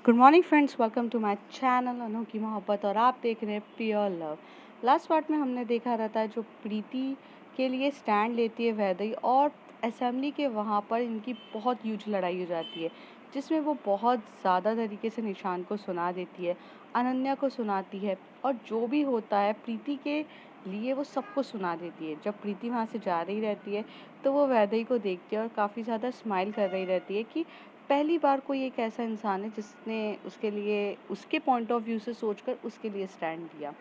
Good morning friends, welcome to my channel Anu की मोहब्बत। और आप देख रहे हैं प्योर लव। लास्ट पार्ट में हमने देखा रहता है जो प्रीति के लिए स्टैंड लेती है वैदेही, और असेंबली के वहाँ पर इनकी बहुत ह्यूज लड़ाई हो जाती है, जिसमें वो बहुत ज़्यादा तरीके से निशान को सुना देती है, अनन्या को सुनाती है, और जो भी होता है प्रीति के लिए वो सबको सुना देती है। जब प्रीति वहाँ से जा रही रहती है तो वो वैदेही को देखती है और काफ़ी ज़्यादा स्माइल कर रही रहती है कि पहली बार कोई एक ऐसा इंसान है जिसने उसके लिए उसके पॉइंट ऑफ व्यू से सोचकर उसके लिए स्टैंड दिया।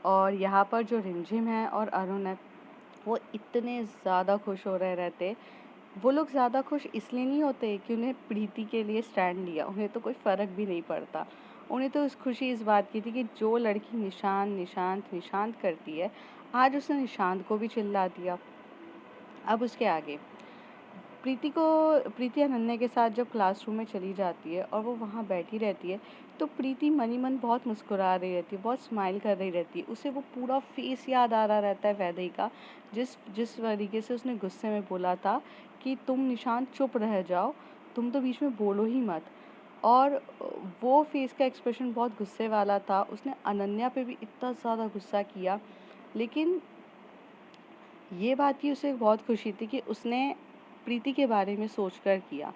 और यहाँ पर जो रिमझिम है और अरुण है, वो इतने ज़्यादा खुश हो रहे रहते। वो लोग ज़्यादा खुश इसलिए नहीं होते कि उन्हें प्रीति के लिए स्टैंड लिया, उन्हें तो कोई फ़र्क भी नहीं पड़ता। उन्हें तो खुशी इस बात की थी कि जो लड़की निशांत निशांत निशांत करती है, आज उसने निशांत को भी चिल्ला दिया। अब उसके आगे प्रीति अनन्या के साथ जब क्लासरूम में चली जाती है और वो वहाँ बैठी रहती है, तो प्रीति मन ही मन बहुत मुस्कुरा रही रहती है, बहुत स्माइल कर रही रहती है। उसे वो पूरा फेस याद आ रहा रहता है वैदेही का, जिस जिस तरीके से उसने गुस्से में बोला था कि तुम निशांत चुप रह जाओ, तुम तो बीच में बोलो ही मत। और वो फेस का एक्सप्रेशन बहुत गुस्से वाला था। उसने अनन्या पे भी इतना ज़्यादा गुस्सा किया, लेकिन ये बात की उसे बहुत खुशी थी कि उसने प्रीति के बारे में सोचकर किया।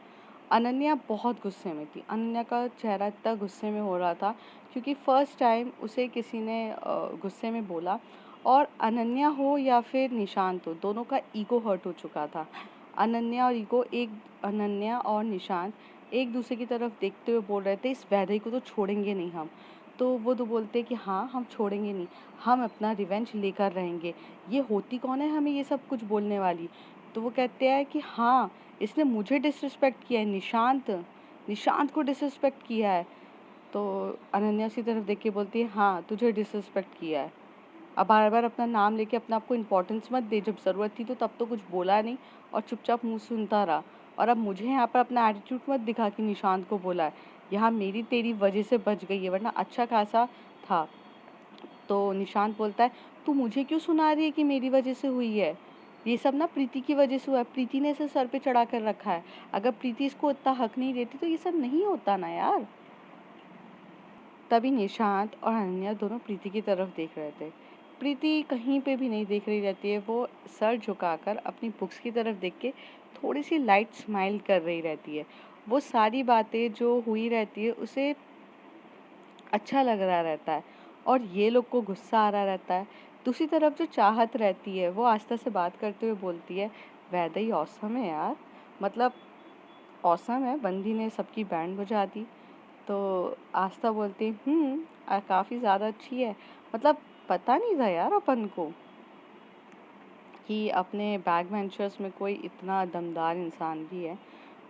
अनन्या बहुत गुस्से में थी। अनन्या का चेहरा इतना गुस्से में हो रहा था क्योंकि फर्स्ट टाइम उसे किसी ने गुस्से में बोला, और अनन्या हो या फिर निशांत हो, दोनों का ईगो हर्ट हो चुका था। अनन्या और निशांत एक दूसरे की तरफ देखते हुए बोल रहे थे, इस वैदेही को तो छोड़ेंगे नहीं हम। तो वो तो बोलते कि हाँ, हम छोड़ेंगे नहीं, हम अपना रिवेंज लेकर रहेंगे। ये होती कौन है हमें ये सब कुछ बोलने वाली? तो वो कहते हैं कि हाँ, इसने मुझे डिसरिस्पेक्ट किया है, निशांत को डिसरिस्पेक्ट किया है। तो अनन्या उसी तरफ देख के बोलती है, हाँ, तुझे डिसरिस्पेक्ट किया है। अब बार बार अपना नाम लेके अपने आप को इम्पोर्टेंस मत दे। जब ज़रूरत थी तो तब तो कुछ बोला नहीं और चुपचाप मुंह सुनता रहा। और अब मुझे यहाँ पर अपना एटीट्यूड मत दिखा कि निशांत को बोला है। यहाँ मेरी तेरी वजह से बच गई है, वरना अच्छा खासा था। तो निशांत बोलता है, तू मुझे क्यों सुना रही है कि मेरी वजह से हुई है? ये सब ना प्रीति की वजह से हुआ है। प्रीति ने इसे सर पे चढ़ा कर रखा है। अगर प्रीति इसको इतना हक नहीं देती तो ये सब नहीं होता ना यार। तभी निशांत और अनन्या दोनों प्रीति की तरफ देख रहे थे। प्रीति कहीं पे भी नहीं देख रही रहती है। वो सर झुकाकर अपनी बुक्स की तरफ देख के थोड़ी सी लाइट स्माइल कर रही रहती है। वो सारी बातें जो हुई रहती है उसे अच्छा लग रहा रहता है, और ये लोग को गुस्सा आ रहा रहता है। दूसरी तरफ जो चाहत रहती है वो आस्था से बात करते हुए बोलती है, वैदेही ऑसम है यार, मतलब ऑसम है, बंदी ने सबकी बैंड बजा दी। तो आस्था बोलती, काफ़ी ज़्यादा अच्छी है, मतलब पता नहीं था यार अपन को कि अपने बैक बेंचर्स में कोई इतना दमदार इंसान भी है।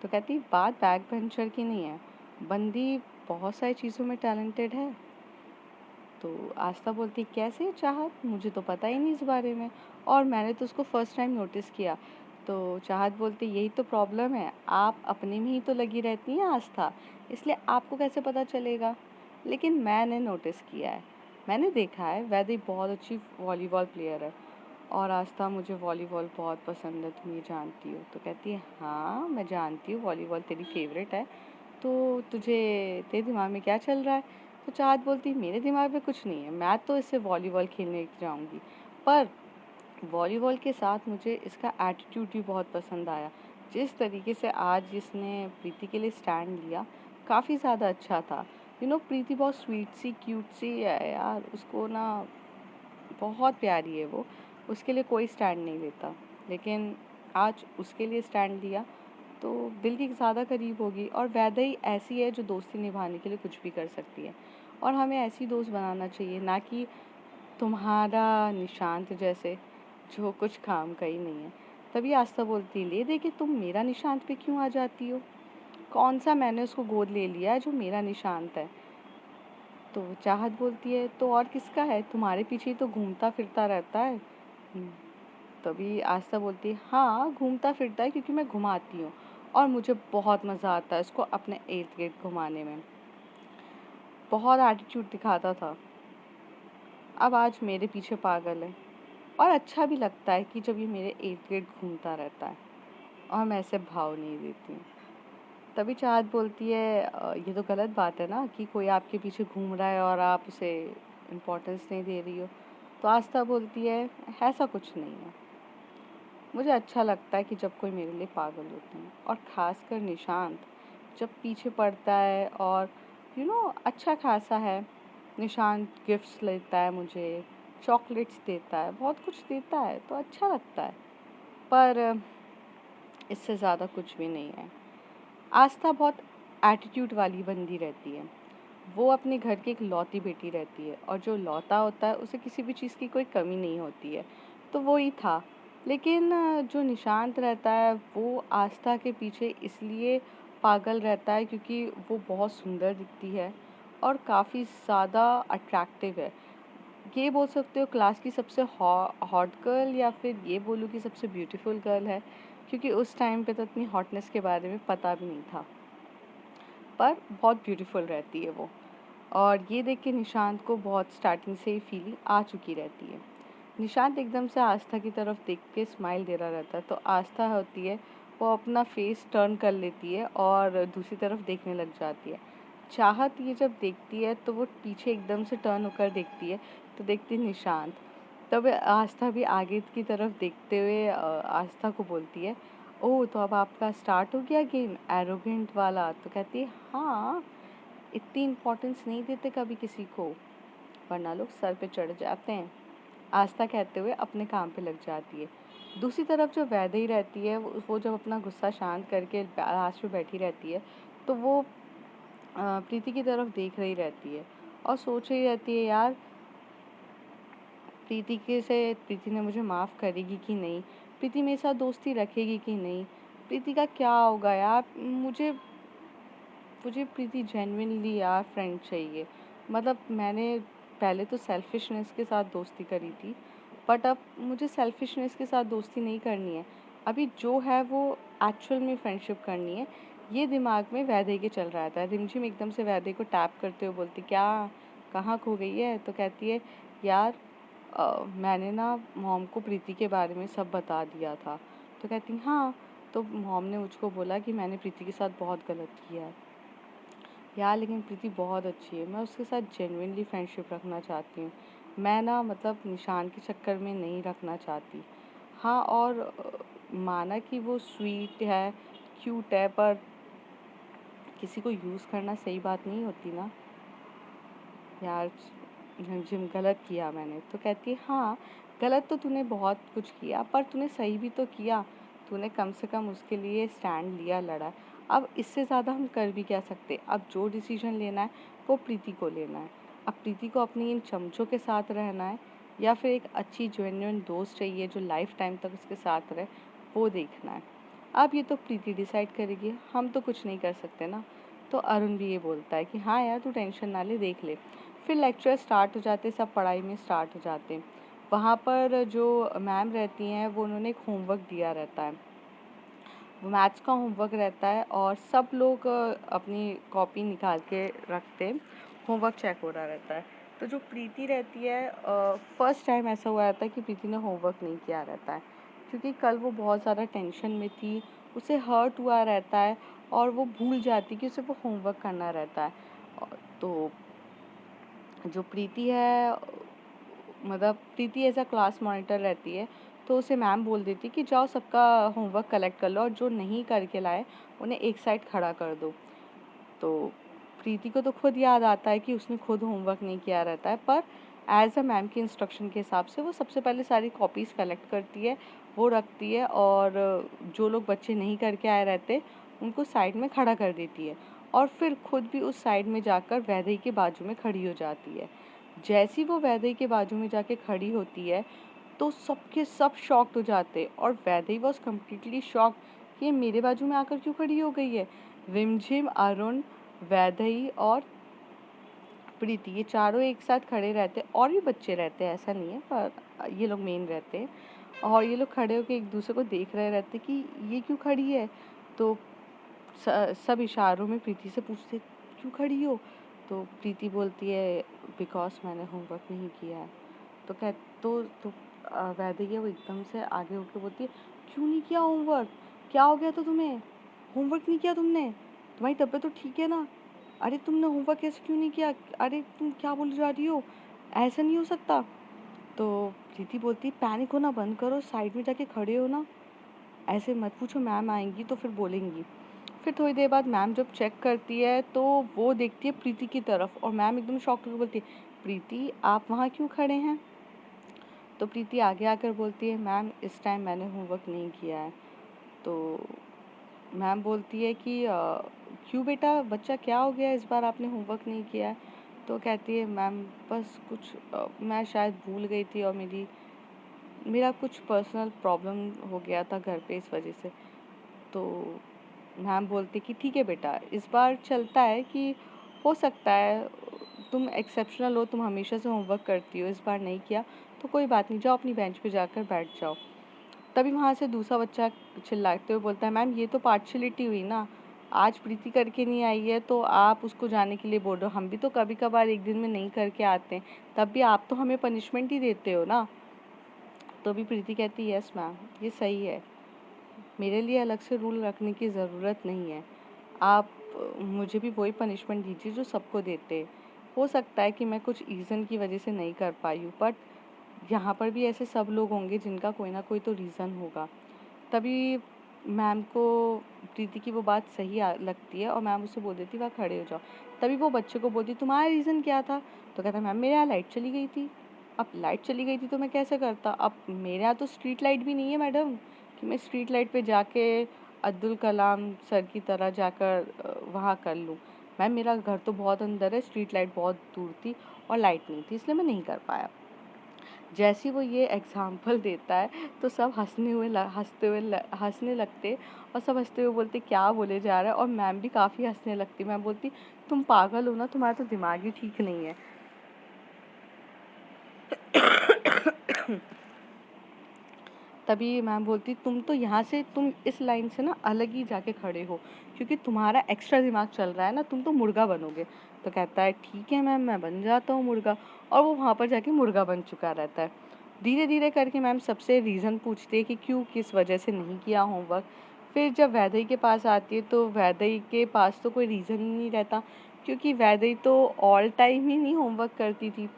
तो कहती, बात बैक बेंचर की नहीं है, बंदी बहुत सारी चीज़ों में टैलेंटेड है। तो आस्था बोलती, कैसे चाहत, मुझे तो पता ही नहीं इस बारे में, और मैंने तो उसको फर्स्ट टाइम नोटिस किया। तो चाहत बोलती, यही तो प्रॉब्लम है, आप अपने में ही तो लगी रहती हैं आस्था, इसलिए आपको कैसे पता चलेगा। लेकिन मैंने नोटिस किया है, मैंने देखा है, वैदेही बहुत अच्छी वॉलीबॉल प्लेयर है, और आस्था, मुझे वॉलीबॉल बहुत पसंद है, तुम ये जानती हो। तो कहती है, हाँ मैं जानती हूँ, वॉलीबॉल तेरी फेवरेट है, तो तेरे दिमाग में क्या चल रहा है? तो चाहत बोलती, मेरे दिमाग में कुछ नहीं है, मैं तो इससे वॉलीबॉल खेलने जाऊंगी, पर वॉलीबॉल के साथ मुझे इसका एटीट्यूड भी बहुत पसंद आया। जिस तरीके से आज इसने प्रीति के लिए स्टैंड लिया, काफ़ी ज़्यादा अच्छा था। प्रीति बहुत स्वीट सी क्यूट सी है यार, उसको ना बहुत प्यारी है वो, उसके लिए कोई स्टैंड नहीं लेता, लेकिन आज उसके लिए स्टैंड लिया तो दिल के ज़्यादा करीब होगी। और वैदेही ऐसी है जो दोस्ती निभाने के लिए कुछ भी कर सकती है, और हमें ऐसी दोस्त बनाना चाहिए, ना कि तुम्हारा निशांत जैसे, जो कुछ काम का ही नहीं है। तभी आस्था बोलती, ले दे कि तुम मेरा निशांत पे क्यों आ जाती हो? कौन सा मैंने उसको गोद ले लिया है जो मेरा निशांत है? तो चाहत बोलती है, तो और किसका है, तुम्हारे पीछे ही तो घूमता फिरता रहता है। तभी आस्था बोलती है, हाँ घूमता फिरता है क्योंकि मैं घुमाती हूँ, और मुझे बहुत मज़ा आता है उसको अपने इर्द गिर्द घुमाने में। बहुत एटीट्यूड दिखाता था, अब आज मेरे पीछे पागल है, और अच्छा भी लगता है कि जब ये मेरे इर्द गिर्द घूमता रहता है, और मैं ऐसे भाव नहीं देती हूँ। तभी चाहत बोलती है ये तो गलत बात है ना कि कोई आपके पीछे घूम रहा है और आप उसे इम्पोर्टेंस नहीं दे रही हो। तो आस्था बोलती है ऐसा कुछ नहीं है, मुझे अच्छा लगता है कि जब कोई मेरे लिए पागल होते हैं, और ख़ासकर निशांत जब पीछे पड़ता है और अच्छा खासा है। निशांत गिफ्ट्स लेता है मुझे, चॉकलेट्स देता है, बहुत कुछ देता है तो अच्छा लगता है। पर इससे ज़्यादा कुछ भी नहीं है। आस्था बहुत एटीट्यूड वाली बंदी रहती है। वो अपने घर की एक लौती बेटी रहती है, और जो लौता होता है उसे किसी भी चीज़ की कोई कमी नहीं होती है। तो वो ही था। लेकिन जो निशांत रहता है वो आस्था के पीछे इसलिए पागल रहता है क्योंकि वो बहुत सुंदर दिखती है और काफ़ी ज़्यादा अट्रैक्टिव है। ये बोल सकते हो क्लास की सबसे हॉट गर्ल, या फिर ये बोलूँ कि सबसे ब्यूटीफुल गर्ल है, क्योंकि उस टाइम पे तो इतनी हॉटनेस के बारे में पता भी नहीं था। पर बहुत ब्यूटीफुल रहती है वो। और ये देख के निशांत को बहुत स्टार्टिंग से ही फीलिंग आ चुकी रहती है। निशांत एकदम से आस्था की तरफ देख के स्माइल दे रहा रहता है, तो आस्था होती है वो अपना फेस टर्न कर लेती है और दूसरी तरफ देखने लग जाती है। चाहत ये जब देखती है तो वो पीछे एकदम से टर्न होकर देखती है, तो देखती है निशांत। तब आस्था भी आगे की तरफ देखते हुए आस्था को बोलती है, ओह तो अब आपका स्टार्ट हो गया गेम एरोगेंट वाला। तो कहती है हाँ, इतनी इम्पोर्टेंस नहीं देते कभी किसी को, वरना लोग सर पे चढ़ जाते हैं। आस्था कहते हुए अपने काम पे लग जाती है। दूसरी तरफ जो वैदेही रहती है वो जब अपना गुस्सा शांत करके लास्ट में बैठी रहती है, तो वो प्रीति की तरफ देख रही रहती है और सोच रही रहती है, यार प्रीति ने मुझे माफ़ करेगी कि नहीं, प्रीति मेरे साथ दोस्ती रखेगी कि नहीं, प्रीति का क्या होगा यार। मुझे मुझे प्रीति जेन्युइनली यार फ्रेंड चाहिए। मतलब मैंने पहले तो सेल्फिशनेस के साथ दोस्ती करी थी, बट अब मुझे सेल्फिशनेस के साथ दोस्ती नहीं करनी है। अभी जो है वो एक्चुअल में फ्रेंडशिप करनी है। ये दिमाग में वैदेही के चल रहा था। रिमझिम एकदम से वैदेही को टैप करते हुए बोलती, क्या कहाँ खो गई है। तो कहती है, यार मैंने ना मॉम को प्रीति के बारे में सब बता दिया था। तो कहती हाँ, तो मॉम ने मुझको बोला कि मैंने प्रीति के साथ बहुत गलत किया है। यार लेकिन प्रीति बहुत अच्छी है, मैं उसके साथ जेन्युइनली फ्रेंडशिप रखना चाहती हूँ। मैं ना मतलब निशान के चक्कर में नहीं रखना चाहती। हाँ, और माना कि वो स्वीट है, क्यूट है, पर किसी को यूज़ करना सही बात नहीं होती ना यार। जिम गलत किया मैंने। तो कहती है हाँ, गलत तो तूने बहुत कुछ किया, पर तूने सही भी तो किया। तूने कम से कम उसके लिए स्टैंड लिया, लड़ा। अब इससे ज़्यादा हम कर भी क्या सकते। अब जो डिसीजन लेना है वो प्रीति को लेना है। अब प्रीति को अपनी इन चमचों के साथ रहना है, या फिर एक अच्छी जेन्युइन दोस्त चाहिए जो लाइफ टाइम तक उसके साथ रहे, वो देखना है। अब ये तो प्रीति डिसाइड करेगी, हम तो कुछ नहीं कर सकते ना। तो अरुण भी ये बोलता है कि हाँ यार, तू टेंशन ना ले, देख ले। फिर लेक्चर स्टार्ट हो जाते, सब पढ़ाई में स्टार्ट हो जाते हैं। वहाँ पर जो मैम रहती हैं वो उन्होंने एक होमवर्क दिया रहता है। वो मैथ्स का होमवर्क रहता है और सब लोग अपनी कॉपी निकाल के रखते हैं। होमवर्क चेक हो रहा रहता है। तो जो प्रीति रहती है, फर्स्ट टाइम ऐसा हुआ रहता है कि प्रीति ने होमवर्क नहीं किया रहता है, क्योंकि कल वो बहुत ज़्यादा टेंशन में थी, उसे हर्ट हुआ रहता है और वो भूल जाती कि उसे वो होमवर्क करना रहता है। तो जो प्रीति है, मतलब प्रीति एज अ क्लास मॉनिटर रहती है, तो उसे मैम बोल देती कि जाओ सबका होमवर्क कलेक्ट कर लो और जो नहीं करके लाए उन्हें एक साइड खड़ा कर दो। तो प्रीति को तो खुद याद आता है कि उसने खुद होमवर्क नहीं किया रहता है, पर एज अ मैम के इंस्ट्रक्शन के हिसाब से वो सबसे पहले सारी कॉपीज़ कलेक्ट करती है, वो रखती है, और जो लोग बच्चे नहीं करके आए रहते उनको साइड में खड़ा कर देती है, और फिर खुद भी उस साइड में जाकर वैदेही के बाजू में खड़ी हो जाती है। जैसी वो वैदेही के बाजू में जाके खड़ी होती है, तो सबके सब शॉक्ड हो जाते, और वैदेही वॉज कम्प्लीटली शॉक्ड कि ये मेरे बाजू में आकर क्यों खड़ी हो गई है। रिमझिम, अरुण, वैदेही और प्रीति, ये चारों एक साथ खड़े रहते, और भी बच्चे रहते हैं ऐसा नहीं है, पर ये लोग मेन रहते हैं। और ये लोग खड़े होकर एक दूसरे को देख रहे रहते कि ये क्यों खड़ी है। तो सब इशारों में प्रीति से पूछते, क्यों खड़ी हो। तो प्रीति बोलती है, बिकॉज मैंने होमवर्क नहीं किया है। तो कह तो वैदेही है वो एकदम से आगे होकर बोलती है, क्यों नहीं किया होमवर्क, क्या हो गया तो तुम्हें, होमवर्क नहीं किया तुमने। तुम्हारी तबीयत तो ठीक है ना? अरे तुमने होमवर्क ऐसे क्यों नहीं किया? अरे तुम क्या बोल जा रही हो? ऐसा नहीं हो सकता। तो प्रीति बोलती है पैनिक होना बंद करो, साइड में जाके खड़े हो ना, ऐसे मत पूछो, मैम आएंगी तो फिर बोलेंगी। फिर थोड़ी देर बाद मैम जब चेक करती है तो वो देखती है प्रीति की तरफ और मैम एकदम शॉक्ड होकर बोलती है, प्रीति आप वहाँ क्यों खड़े हैं? तो प्रीति आगे आकर बोलती है, मैम इस टाइम मैंने होमवर्क नहीं किया है। तो मैम बोलती है कि क्यों बेटा, बच्चा क्या हो गया, इस बार आपने होमवर्क नहीं किया है? तो कहती है, मैम बस कुछ मैं शायद भूल गई थी और मेरा कुछ पर्सनल प्रॉब्लम हो गया था घर पे, इस वजह से। तो मैम बोलती कि ठीक है बेटा, इस बार चलता है कि हो सकता है तुम एक्सेप्शनल हो, तुम हमेशा से होमवर्क करती हो, इस बार नहीं किया तो कोई बात नहीं, जाओ अपनी बेंच पे जाकर बैठ जाओ। तभी वहाँ से दूसरा बच्चा चिल्लाते हुए बोलता है, मैम ये तो पार्शियलिटी हुई ना, आज प्रीति करके नहीं आई है तो आप उसको जाने के लिए बोल रहे हो, हम भी तो कभी कभार एक दिन में नहीं करके आते हैं, तब भी आप तो हमें पनिशमेंट ही देते हो ना। तो अभी प्रीति कहती है, यस मैम ये सही है, मेरे लिए अलग से रूल रखने की ज़रूरत नहीं है, आप मुझे भी वही पनिशमेंट दीजिए जो सबको देते। हो सकता है कि मैं कुछ रीज़न की वजह से नहीं कर पाई हूँ, बट यहाँ पर भी ऐसे सब लोग होंगे जिनका कोई ना कोई तो रीज़न होगा। तभी मैम को प्रीति की वो बात सही लगती है और मैम उससे बोल देती, वहाँ खड़े हो जाओ। तभी वो बच्चे को बोलती, तुम्हारा रीज़न क्या था? तो कहता, मैम मेरे यहाँ लाइट चली गई थी। अब लाइट चली गई थी तो मैं कैसे करता? अब मेरे यहाँ तो स्ट्रीट लाइट भी नहीं है मैडम कि मैं स्ट्रीट लाइट पे जाके अब्दुल कलाम सर की तरह जाकर वहाँ कर लूँ। मैम मेरा घर तो बहुत अंदर है, स्ट्रीट लाइट बहुत दूर थी और लाइट नहीं थी, इसलिए मैं नहीं कर पाया। जैसे ही वो ये एग्जाम्पल देता है तो सब हंसने लगते और सब हंसते हुए बोलते, क्या बोले जा रहा है? और मैम भी काफ़ी हंसने लगती। मैम बोलती, तुम पागल हो ना, तुम्हारा तो दिमाग ही ठीक नहीं है। तभी मैम बोलती, तुम इस लाइन से ना अलग ही जाके खड़े हो, क्योंकि तुम्हारा एक्स्ट्रा दिमाग चल रहा है ना, तुम तो मुर्गा बनोगे। तो कहता है, ठीक है मैम मैं बन जाता हूँ मुर्गा। और वो वहाँ पर जाके मुर्गा बन चुका रहता है। धीरे धीरे करके मैम सबसे रीज़न पूछती है कि क्यों, किस वजह से नहीं किया होमवर्क। फिर जब वैदेही के पास आती है तो वैदेही के पास तो कोई रीज़न ही नहीं रहता, क्योंकि वैदेही तो ऑल टाइम ही नहीं होमवर्क करती थी।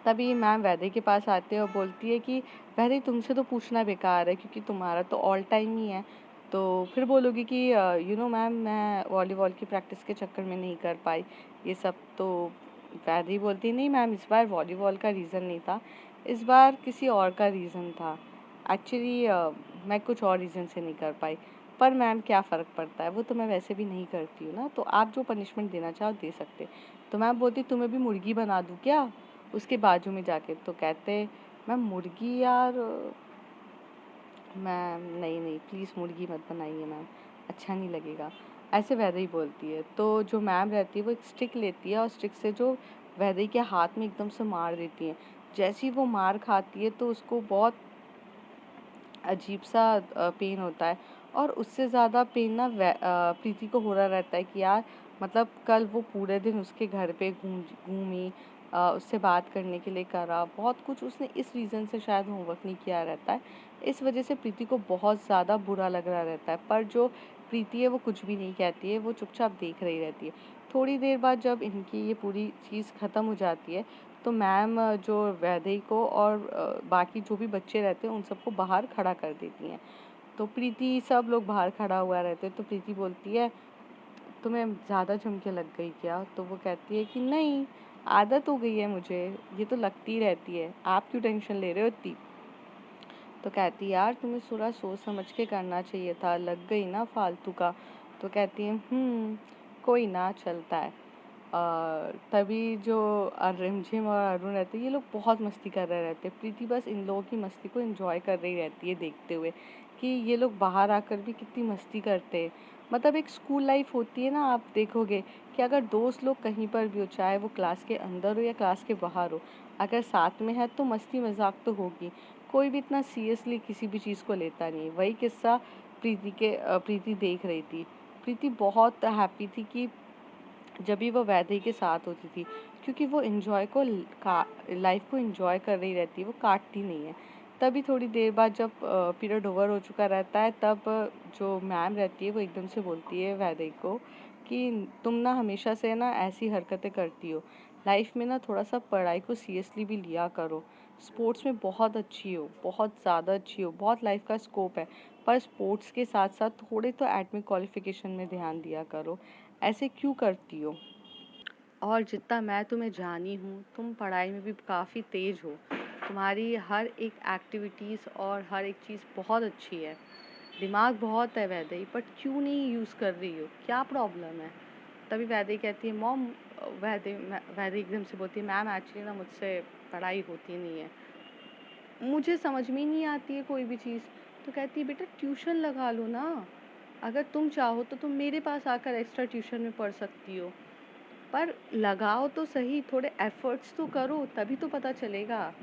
तभी मैम वैदेही के पास आती है और बोलती है कि वैदेही तुमसे तो पूछना बेकार है, क्योंकि तुम्हारा तो ऑल टाइम ही है। तो फिर बोलोगी कि यू नो मैम मैं वॉलीबॉल की प्रैक्टिस के चक्कर में नहीं कर पाई ये सब। तो वैदेही बोलती, नहीं मैम इस बार वॉलीबॉल का रीज़न नहीं था, इस बार किसी और का रीज़न था। एक्चुअली मैं कुछ और रीज़न से नहीं कर पाई, पर मैम क्या फ़र्क पड़ता है, वो तो मैं वैसे भी नहीं करती हूँ ना, तो आप जो पनिशमेंट देना चाहो दे सकते। तो मैम बोलती, तुम्हें भी मुर्गी बना दूँ क्या उसके बाजू में जाके? तो कहते, मैम मुर्गी यार, मैम नहीं नहीं प्लीज़ मुर्गी मत बनाइए मैम, अच्छा नहीं लगेगा, ऐसे वैदेही बोलती है। तो जो मैम रहती है वो एक स्टिक लेती है और स्टिक से जो वैदेही के हाथ में एकदम से मार देती है। जैसे ही वो मार खाती है तो उसको बहुत अजीब सा पेन होता है, और उससे ज़्यादा पेन ना प्रीति को हो रहा रहता है कि यार, मतलब कल वो पूरे दिन उसके घर पे घूमी, उससे बात करने के लिए करा, बहुत कुछ उसने इस रीज़न से शायद होमवर्क नहीं किया रहता है। इस वजह से प्रीति को बहुत ज़्यादा बुरा लग रहा रहता है, पर जो प्रीति है वो कुछ भी नहीं कहती है, वो चुपचाप देख रही रहती है। थोड़ी देर बाद जब इनकी ये पूरी चीज़ ख़त्म हो जाती है तो मैम जो वैदेही को और बाकी जो भी बच्चे रहते हैं उन सबको बाहर खड़ा कर देती हैं। तो प्रीति, सब लोग बाहर खड़ा हुआ रहते हैं। तो प्रीति बोलती है, तुम्हें ज़्यादा चमके लग गई क्या? तो वो कहती है कि नहीं, आदत हो गई है मुझे, ये तो लगती रहती है, आप क्यों टेंशन ले रहे हो इतनी? तो कहती है, यार तुम्हें थोड़ा सोच समझ के करना चाहिए था, लग गई ना फालतू का। तो कहती है, कोई ना, चलता है। तभी जो रिमझिम और अरुण रहते हैं, ये लोग बहुत मस्ती कर रहे रहते हैं। प्रीति बस इन लोगों की मस्ती को एंजॉय कर रही रहती है देखते हुए कि ये लोग बाहर आकर भी कितनी मस्ती करते हैं। मतलब एक स्कूल लाइफ होती है ना, आप देखोगे कि अगर दोस्त लोग कहीं पर भी हो, चाहे वो क्लास के अंदर हो या क्लास के बाहर हो, अगर साथ में है तो मस्ती मजाक तो होगी, कोई भी इतना सीरियसली किसी भी चीज़ को लेता नहीं। वही किस्सा प्रीति देख रही थी। प्रीति बहुत हैप्पी थी कि जब भी वो वैदेही के साथ होती थी, क्योंकि वो लाइफ को एंजॉय कर रही रहती है, वो काटती नहीं है। तभी थोड़ी देर बाद जब पीरियड ओवर हो चुका रहता है, तब जो मैम रहती है वो एकदम से बोलती है वैदेही को कि तुम ना हमेशा से ना ऐसी हरकतें करती हो, लाइफ में ना थोड़ा सा पढ़ाई को सीरियसली भी लिया करो। स्पोर्ट्स में बहुत अच्छी हो, बहुत ज़्यादा अच्छी हो, बहुत लाइफ का स्कोप है, पर स्पोर्ट्स के साथ साथ थोड़े तो एडमिट क्वालिफिकेशन में ध्यान दिया करो। ऐसे क्यों करती हो? और जितना मैं तुम्हें जानी हूँ, तुम पढ़ाई में भी काफ़ी तेज़ हो। तुम्हारी हर एक एक्टिविटीज़ और हर एक चीज़ बहुत अच्छी है। दिमाग बहुत है वैदेही, बट क्यों नहीं यूज़ कर रही हो? क्या प्रॉब्लम है? तभी वैदेही कहती है मॉम, वैदेही एकदम से बोलती है मैम एक्चुअली ना मुझसे पढ़ाई होती नहीं है, मुझे समझ में ही नहीं आती है कोई भी चीज़। तो कहती है बेटा ट्यूशन लगा लो ना, अगर तुम चाहो तो तुम मेरे पास आकर एक्स्ट्रा ट्यूशन में पढ़ सकती हो, पर लगाओ तो सही, थोड़े एफर्ट्स तो करो, तभी तो पता चलेगा।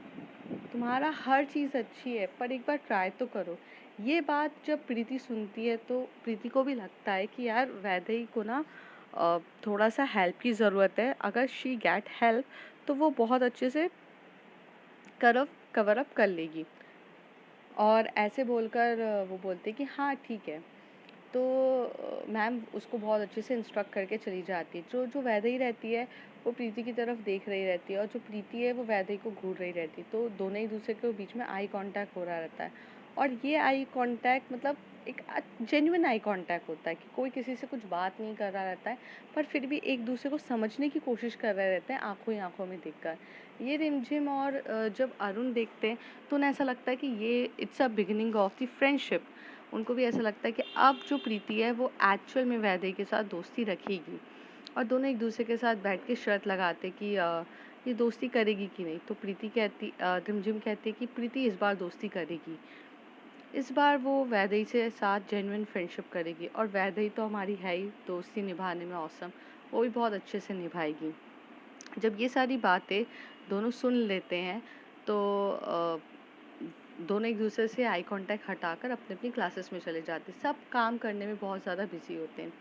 तुम्हारा हर चीज़ अच्छी है, पर एक बार ट्राई तो करो। ये बात जब प्रीति सुनती है तो प्रीति को भी लगता है कि यार वैदेही को ना थोड़ा सा हेल्प की ज़रूरत है। अगर शी गेट हेल्प तो वो बहुत अच्छे से कवर अप कर लेगी। और ऐसे बोलकर वो बोलते कि हाँ ठीक है। तो मैम उसको बहुत अच्छे से इंस्ट्रक्ट करके चली जाती है। जो जो वैदेही रहती है वो प्रीति की तरफ देख रही रहती है, और जो प्रीति है वो वैदेही को घूर रही रहती है। तो दोनों एक दूसरे के बीच में आई कांटेक्ट हो रहा रहता है, और ये आई कांटेक्ट मतलब एक जेन्युइन आई कांटेक्ट होता है कि कोई किसी से कुछ बात नहीं कर रहा रहता है, पर फिर भी एक दूसरे को समझने की कोशिश कर रहे रहते हैं आंखों ही आंखों में देखकर। ये रिमझिम और जब अरुण देखते हैं तो उन्हें ऐसा लगता है कि ये it's a beginning of the friendship. उनको भी ऐसा लगता है कि अब जो प्रीति है वो एक्चुअल में वैदेही के साथ दोस्ती रखेगी, और दोनों एक दूसरे के साथ बैठ के शर्त लगाते कि ये दोस्ती करेगी कि नहीं। तो रिमझिम कहती है कि प्रीति इस बार दोस्ती करेगी, इस बार वो वैदेही से साथ जेन्युइन फ्रेंडशिप करेगी, और वैदेही तो हमारी है ही दोस्ती निभाने में औसम, वो भी बहुत अच्छे से निभाएगी। जब ये सारी बातें दोनों सुन लेते हैं तो दोनों एक दूसरे से आई कांटेक्ट हटाकर अपनी अपनी क्लासेस में चले जाते हैं। सब काम करने में बहुत ज़्यादा बिजी होते हैं।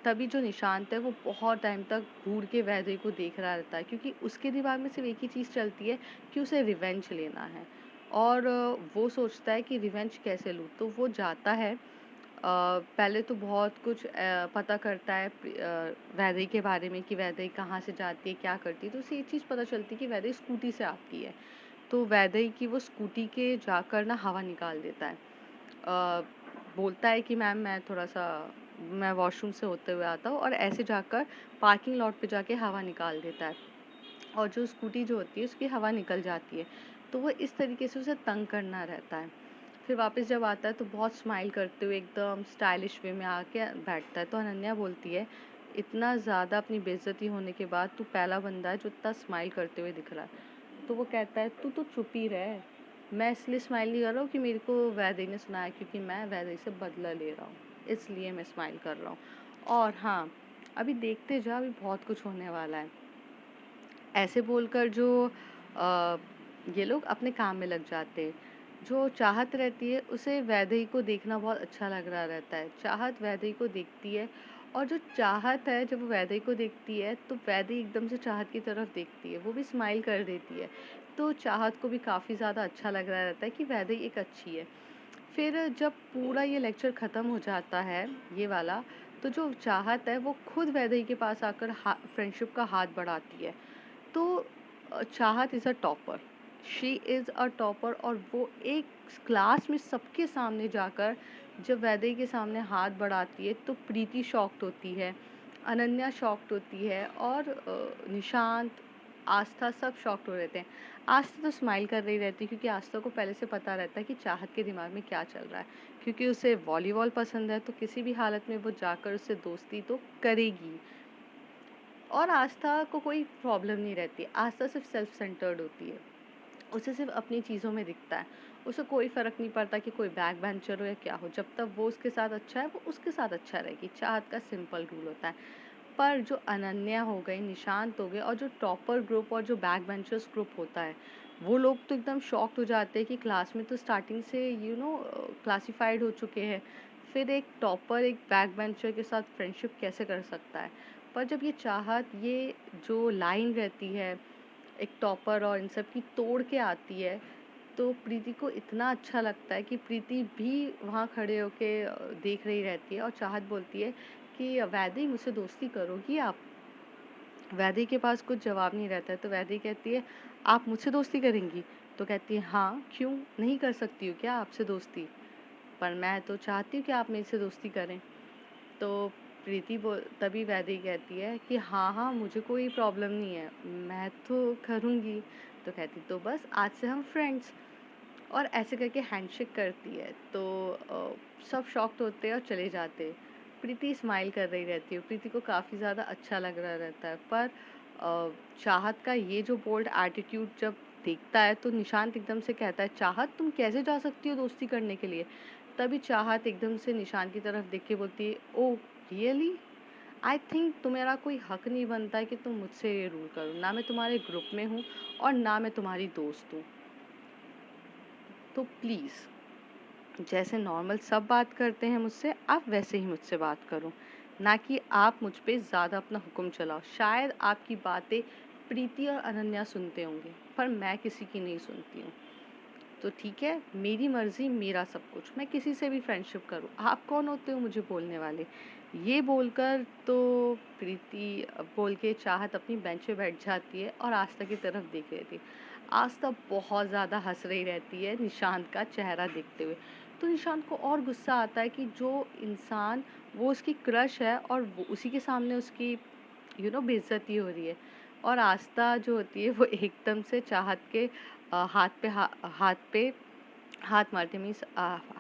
तभी जो निशांत है वो बहुत टाइम तक घूर के वैदेही को देख रहा रहता है, क्योंकि उसके दिमाग में सिर्फ एक ही चीज़ चलती है कि उसे रिवेंज लेना है। और वो सोचता है कि रिवेंज कैसे लूँ। तो वो जाता है, पहले तो बहुत कुछ पता करता है वैदेही के बारे में कि वैदेही कहाँ से जाती है, क्या करती है। तो उसे ये चीज़ पता चलती है कि वैदेही स्कूटी से आती है। तो वैदेही की वो स्कूटी के जाकर ना हवा निकाल देता है। बोलता है कि मैम मैं वॉशरूम से होते हुए आता हूँ, और ऐसे जाकर पार्किंग लॉट पे जाके हवा निकाल देता है, और जो स्कूटी जो होती है उसकी हवा निकल जाती है। तो वो इस तरीके से उसे तंग करना रहता है। फिर वापस जब आता है तो बहुत स्माइल करते हुए एकदम स्टाइलिश वे में आके बैठता है। तो अनन्या बोलती है इतना ज़्यादा अपनी बेइज्जती होने के बाद तू पहला बंदा है जो इतना स्माइल करते हुए दिख रहा है। तो वो कहता है तू तो चुप ही रह, मैं इसलिए स्माइल नहीं कर रहा हूँ कि मेरे को वैदेही ने सुनाया, क्योंकि मैं वैदेही से बदला ले रहा हूँ, इसलिए मैं स्माइल कर रहा हूँ। और हाँ, अभी देखते जा, अभी बहुत कुछ होने वाला है। ऐसे बोलकर जो अ, ये लोग अपने काम में लग जाते हैं। जो चाहत रहती है उसे वैदेही को देखना बहुत अच्छा लग रहा रहता है। चाहत वैदेही को देखती है, और जो चाहत है जब वो वैदेही को देखती है तो वैदेही एकदम से चाहत की तरफ देखती है, वो भी स्माइल कर देती है। तो चाहत को भी काफ़ी ज़्यादा अच्छा लग रहा रहता है कि वैदेही एक अच्छी है। फिर जब पूरा ये लेक्चर ख़त्म हो जाता है ये वाला, तो जो चाहत है वो खुद वैदेही के पास आकर फ्रेंडशिप का हाथ बढ़ाती है। तो चाहत is a topper, she is a topper, और वो एक क्लास में सबके सामने जाकर जब वैदेही के सामने हाथ बढ़ाती है तो प्रीति शॉक्ड होती है, अनन्या शॉक्ड होती है, और निशांत, आस्था सब शॉक्ड हो रहते हैं। आस्था तो स्माइल कर रही रहती है, क्योंकि आस्था को पहले से पता रहता है कि चाहत के दिमाग में क्या चल रहा है। क्योंकि उसे वॉलीबॉल पसंद है तो किसी भी हालत में वो जाकर उससे दोस्ती तो करेगी। और आस्था को कोई प्रॉब्लम नहीं रहती, आस्था सिर्फ सेल्फ सेंटर्ड होती है, उसे सिर्फ अपनी चीज़ों में दिखता है। उसे कोई फ़र्क नहीं पड़ता कि कोई बैक बेंचर हो या क्या हो, जब तक वो उसके साथ अच्छा है वो उसके साथ अच्छा रहेगी। चाहत का सिंपल रूल होता है। पर जो अनन्या हो गई, निशांत हो गए, और जो टॉपर ग्रुप और जो बैक बेंचर्स ग्रुप होता है, वो लोग तो एकदम शॉक्ड हो जाते हैं कि क्लास में तो स्टार्टिंग से क्लासिफाइड हो चुके हैं, फिर एक टॉपर एक बैक बेंचर के साथ फ्रेंडशिप कैसे कर सकता है। पर जब ये चाहत ये जो लाइन रहती है एक टॉपर और इन सब की तोड़ के आती है, तो प्रीति को इतना अच्छा लगता है कि प्रीति भी वहाँ खड़े होके देख रही रहती है और चाहत बोलती है कि वैदेही मुझसे दोस्ती करोगी आप? वैदेही के पास कुछ जवाब नहीं रहता है तो वैदेही कहती है आप मुझसे दोस्ती करेंगी? तो कहती है हाँ, क्यों नहीं कर सकती हूँ क्या आपसे दोस्ती? पर मैं तो चाहती हूँ कि आप मेरे से दोस्ती करें। तो प्रीति बोल तभी वैदेही कहती है कि हाँ हाँ मुझे कोई प्रॉब्लम नहीं है, मैं तो करूँगी। तो कहती तो बस आज से हम फ्रेंड्स। और ऐसे करके हैंडशेक करती है तो सब शॉक्ड होते हैं और चले जाते हैं। प्रीति स्माइल कर रही रहती है, प्रीति को काफ़ी ज़्यादा अच्छा लग रहा रहता है। पर चाहत का ये जो बोल्ड एटीट्यूड जब देखता है तो निशांत एकदम से कहता है चाहत तुम कैसे जा सकती हो दोस्ती करने के लिए? तभी चाहत एकदम से निशांत की तरफ देख के बोलती है ओह रियली, आई थिंक तुम्हारा कोई हक नहीं बनता है कि तुम मुझसे ये रूल करो। ना मैं तुम्हारे ग्रुप में हूँ और ना मैं तुम्हारी दोस्त हूँ। तो प्लीज़ जैसे नॉर्मल सब बात करते हैं मुझसे, आप वैसे ही मुझसे बात करो, ना कि आप मुझ पे ज़्यादा अपना हुक्म चलाओ। शायद आपकी बातें प्रीति और अनन्या सुनते होंगे, पर मैं किसी की नहीं सुनती हूँ। तो ठीक है, मेरी मर्ज़ी, मेरा सब कुछ, मैं किसी से भी फ्रेंडशिप करूँ। आप कौन होते हो मुझे बोलने वाले? ये बोलकर तो प्रीति बोल के चाहत अपनी बेंच पे बैठ जाती है और आस्था की तरफ देख रही थी। आस्था बहुत ज़्यादा हँस रही रहती है निशांत का चेहरा देखते हुए। तो निशांत को और गुस्सा आता है कि जो इंसान वो उसकी क्रश है और वो उसी के सामने उसकी बेइज्जती हो रही है। और आस्था जो होती है वो एकदम से चाहत के हाथ पे हाथ मारती है, मीन्स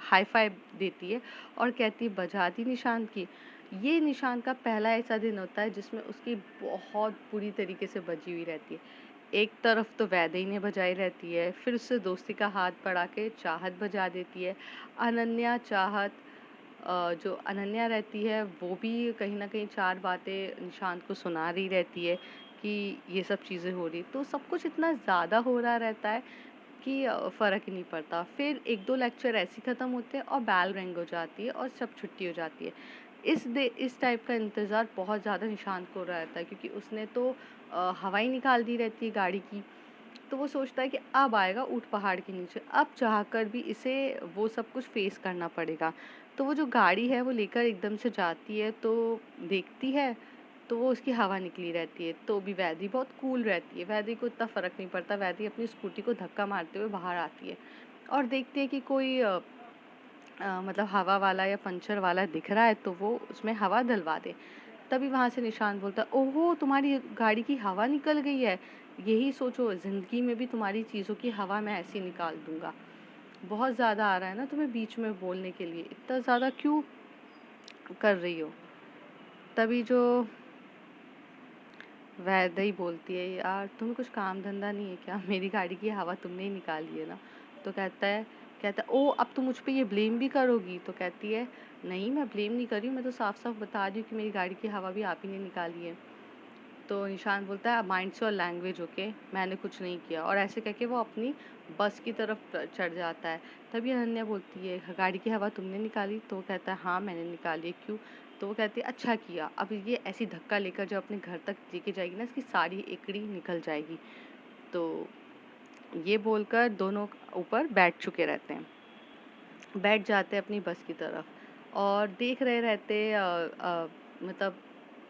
हाई फाइव देती है और कहती है बजा दी निशांत की। ये निशांत का पहला ऐसा दिन होता है जिसमें उसकी बहुत बुरी तरीके से बजी हुई रहती है। एक तरफ तो वैदेही ने बजाई रहती है, फिर उससे दोस्ती का हाथ बढ़ा के चाहत बजा देती है। अनन्या चाहत जो अनन्या रहती है वो भी कहीं न कहीं 4 बातें निशांत को सुना रही रहती है कि ये सब चीज़ें हो रही। तो सब कुछ इतना ज़्यादा हो रहा रहता है कि फ़र्क ही नहीं पड़ता। फिर 1-2 लेक्चर ऐसे ही ख़त्म होते हैं और बेल रिंग हो जाती है और सब छुट्टी हो जाती है। इस टाइप का इंतज़ार बहुत ज़्यादा निशांत को हो रहा रहता है क्योंकि उसने तो हवा ही निकाल दी रहती है गाड़ी की। तो वो सोचता है कि अब आएगा ऊँट पहाड़ के नीचे, अब चाहकर भी इसे वो सब कुछ फ़ेस करना पड़ेगा। तो वो जो गाड़ी है वो लेकर एकदम से जाती है तो देखती है, तो वो उसकी हवा निकली रहती है। तो भी वैदी बहुत कूल रहती है, वैदी को इतना फ़र्क नहीं पड़ता, वैदी अपनी स्कूटी को धक्का मारते हुए बाहर आती है और देखती है कि कोई मतलब हवा वाला या पंचर वाला दिख रहा है तो वो उसमें हवा डलवा दे। तभी वहाँ से निशांत बोलता है ओहो तुम्हारी गाड़ी की हवा निकल गई है, यही सोचो ज़िंदगी में भी तुम्हारी चीज़ों की हवा मैं ऐसे ही निकाल दूंगा। बहुत ज़्यादा आ रहा है ना तुम्हें बीच में बोलने के लिए, इतना ज़्यादा क्यों कर रही हो? तभी जो वैदेही बोलती है यार तुम्हें कुछ काम धंधा नहीं है क्या? मेरी गाड़ी की हवा तुमने ही निकाली है ना? तो कहता है ओ अब तुम मुझ पे ये ब्लेम भी करोगी? तो कहती है नहीं मैं ब्लेम नहीं कर रही हूँ, मैं तो साफ साफ बता रही हूँ कि मेरी गाड़ी की हवा भी आप ही ने निकाली है। तो निशांत बोलता है माइंड योर लैंग्वेज ओके, मैंने कुछ नहीं किया और ऐसे करके वो अपनी बस की तरफ चढ़ जाता है। तभी अनन्या बोलती है गाड़ी की हवा तुमने निकाली? तो वो कहता है हाँ मैंने निकाली है, क्यों? तो वो कहती है अच्छा किया, अब ये ऐसी धक्का लेकर जब अपने घर तक लेके जाएगी ना इसकी सारी एकड़ी निकल जाएगी। तो ये बोलकर दोनों ऊपर बैठ चुके रहते हैं, बैठ जाते हैं अपनी बस की तरफ और देख रहे रहते मतलब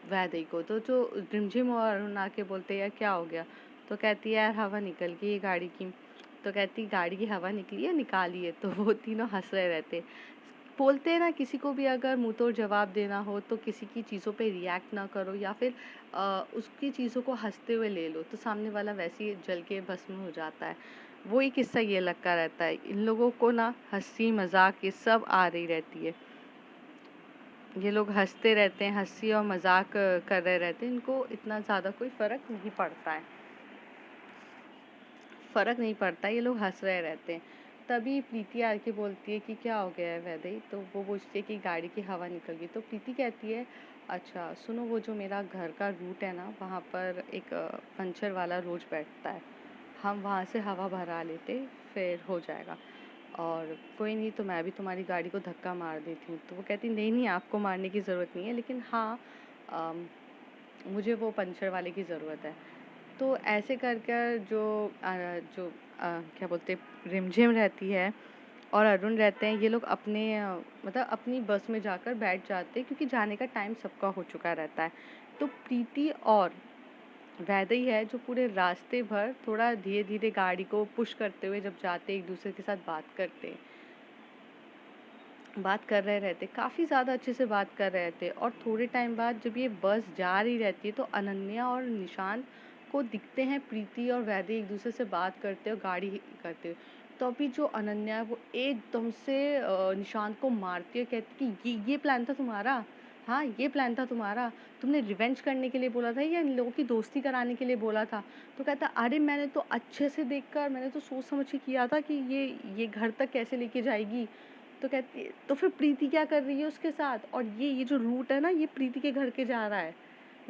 वैदेही को। तो जो रिमझिम और अरुण आके बोलते हैं यार क्या हो गया? तो कहती है यार हवा निकल गई है गाड़ी की। तो कहती गाड़ी की हवा निकली है निकाली है। तो वो तीनों हंस रहे रहते। बोलते हैं ना किसी को भी अगर मुंह तोड़ जवाब देना हो तो किसी की चीज़ों पे रिएक्ट ना करो या फिर उसकी चीज़ों को हंसते हुए ले लो तो सामने वाला वैसे ही जल के भस्म हो जाता है। वही किस्सा ये लगता रहता है, इन लोगों को ना हंसी मजाक ये सब आ रही रहती है। ये लोग हँसते रहते हैं, हँसी और मज़ाक कर रहे रहते हैं, इनको इतना ज़्यादा कोई फ़र्क नहीं पड़ता है। फ़र्क नहीं पड़ता, ये लोग हँस रहे रहते हैं। तभी प्रीति आके बोलती है कि क्या हो गया है वैदेही? तो वो पूछती है कि गाड़ी की हवा निकल गई। तो प्रीति कहती है अच्छा सुनो वो जो मेरा घर का रूट है ना वहाँ पर एक पंचर वाला रोज़ बैठता है, हम वहाँ से हवा भरा लेते फिर हो जाएगा। और कोई नहीं तो मैं भी तुम्हारी गाड़ी को धक्का मार देती हूँ। तो वो कहती नहीं नहीं आपको मारने की ज़रूरत नहीं है, लेकिन हाँ मुझे वो पंचर वाले की ज़रूरत है। तो ऐसे कर कर जो क्या बोलते हैं, रिमझिम रहती है और अरुण रहते हैं, ये लोग अपने मतलब अपनी बस में जाकर बैठ जाते हैं क्योंकि जाने का टाइम सबका हो चुका रहता है। तो प्रीति और वैदेही है जो पूरे रास्ते भर थोड़ा धीरे-धीरे गाड़ी को पुश करते हुए जब जाते, एक दूसरे के साथ बात कर रहे रहते, काफ़ी ज़्यादा अच्छे से बात कर रहे थे। और थोड़े टाइम बाद जब ये बस जा रही रहती है तो अनन्या और निशांत को दिखते हैं प्रीति और वैदेही एक दूसरे से बात करते और गाड़ी करते हुए। तो अभी जो अनन्या है वो एकदम से निशांत को मारती है, कहती कि ये प्लान था तुम्हारा? हाँ, ये प्लान था तुम्हारा? तुमने रिवेंज करने के लिए बोला था या इन लोगों की दोस्ती कराने के लिए बोला था? तो कहता अरे मैंने तो अच्छे से देखकर, मैंने तो सोच समझ के किया था कि ये घर तक कैसे लेके जाएगी। तो कहती है तो फिर प्रीति क्या कर रही है उसके साथ? और ये जो रूट है ना, ये प्रीति के घर के जा रहा है,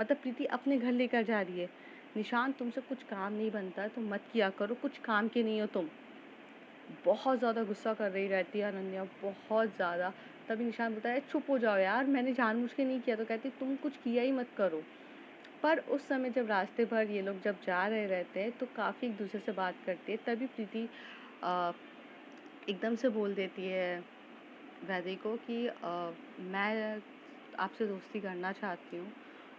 मतलब प्रीति अपने घर लेकर जा रही है। निशांत, तुमसे कुछ काम नहीं बनता, तुम मत किया करो, कुछ काम के नहीं हो तुम। बहुत ज़्यादा गुस्सा कर रही रहती है अनन्या, बहुत ज़्यादा। तभी निशांत बोलता है चुप हो जाओ यार, मैंने जानबूझ के नहीं किया। तो कहती तुम कुछ किया ही मत करो। पर उस समय जब रास्ते भर ये लोग जब जा रहे रहते हैं तो काफ़ी एक दूसरे से बात करते हैं, तभी प्रीति अ, एकदम से बोल देती है वैदेही को कि मैं आपसे दोस्ती करना चाहती हूँ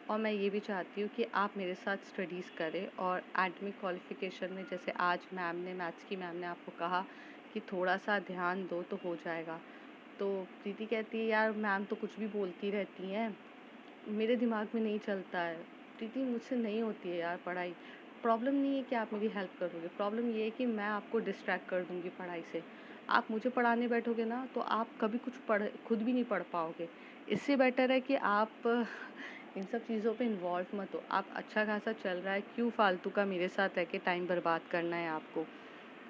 और मैं ये भी चाहती हूँ कि आप मेरे साथ स्टडीज़ करें और एडमिक क्वालिफ़िकेशन में जैसे आज मैथ्स की मैम ने आपको कहा कि थोड़ा सा ध्यान दो तो हो जाएगा। तो प्रीति कहती है यार मैम तो कुछ भी बोलती रहती हैं, मेरे दिमाग में नहीं चलता है। प्रीति, मुझसे नहीं होती है यार पढ़ाई। प्रॉब्लम नहीं है कि आप मेरी हेल्प करोगे, प्रॉब्लम ये है कि मैं आपको डिस्ट्रैक्ट कर दूँगी पढ़ाई से। आप मुझे पढ़ाने बैठोगे ना तो आप कभी कुछ खुद भी नहीं पढ़ पाओगे। इससे बेटर है कि आप इन सब चीज़ों पे इन्वॉल्व मत हो। आप अच्छा खासा चल रहा है, क्यों फालतू का मेरे साथ रह के टाइम बर्बाद करना है आपको?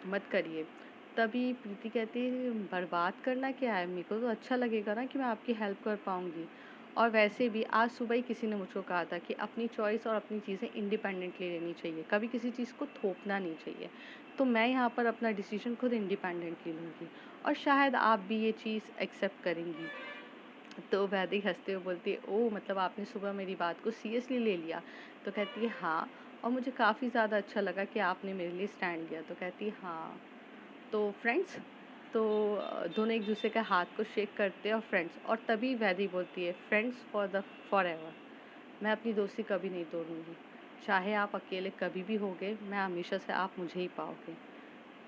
मत करिए। तभी प्रीति कहती है बर्बाद करना क्या है? मेरे को तो अच्छा लगेगा ना कि मैं आपकी हेल्प कर पाऊँगी। और वैसे भी आज सुबह ही किसी ने मुझको कहा था कि अपनी चॉइस और अपनी चीज़ें इंडिपेंडेंटली लेनी चाहिए, कभी किसी चीज़ को थोपना नहीं चाहिए। तो मैं यहाँ पर अपना डिसीजन खुद इंडिपेंडेंटली लूँगी और शायद आप भी ये चीज़ एक्सेप्ट करेंगी। तो वैदेही हँसते हुए बोलती है ओह! मतलब आपने सुबह मेरी बात को सीरियसली ले लिया? तो कहती है हाँ, और मुझे काफ़ी ज़्यादा अच्छा लगा कि आपने मेरे लिए स्टैंड लिया। तो कहती है हाँ। तो फ्रेंड्स, तो दोनों एक दूसरे के हाथ को शेक करते हैं और फ्रेंड्स। और तभी वैदेही बोलती है फ्रेंड्स फॉरएवर। मैं अपनी दोस्ती कभी नहीं तोड़ूंगी, चाहे आप अकेले कभी भी होगे, मैं हमेशा से आप मुझे ही पाओगे।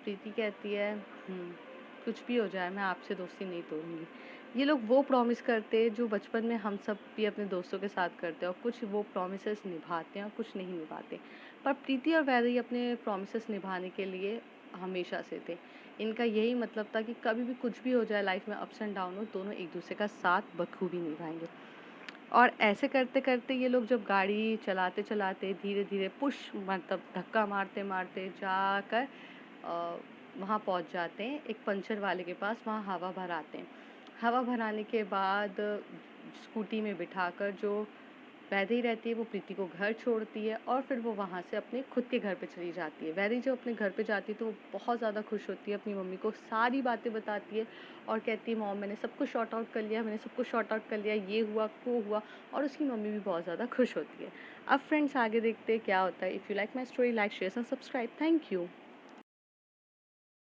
प्रीति कहती है कुछ भी हो जाए मैं आपसे दोस्ती नहीं तोड़ूंगी। ये लोग वो प्रॉमिस करते हैं जो बचपन में हम सब भी अपने दोस्तों के साथ करते हैं, और कुछ वो प्रॉमिसेस निभाते हैं और कुछ नहीं निभाते। पर प्रीति और वैदेही अपने प्रॉमिसेस निभाने के लिए हमेशा से थे। इनका यही मतलब था कि कभी भी कुछ भी हो जाए लाइफ में, अप्स एंड डाउन हो, दोनों एक दूसरे का साथ बखूबी निभाएंगे। और ऐसे करते करते ये लोग जब गाड़ी चलाते चलाते धीरे धीरे पुश मतलब धक्का मारते मारते जाकर वहाँ पहुँच जाते हैं एक पंचर वाले के पास, वहाँ हवा भराते हैं। हवा भराने के बाद स्कूटी में बिठाकर जो वैदेही रहती है वो प्रीति को घर छोड़ती है और फिर वो वहाँ से अपने खुद के घर पे चली जाती है। वैदेही जब अपने घर पे जाती है तो वो बहुत ज़्यादा खुश होती है, अपनी मम्मी को सारी बातें बताती है और कहती है मॉम मैंने सब कुछ सॉर्ट आउट कर लिया, मैंने सब कुछ सॉर्ट आउट कर लिया, ये हुआ वो हुआ। और उसकी मम्मी भी बहुत ज़्यादा खुश होती है। अब फ्रेंड्स आगे देखते हैं क्या होता है। If you like my story, like share and subscribe. Thank you.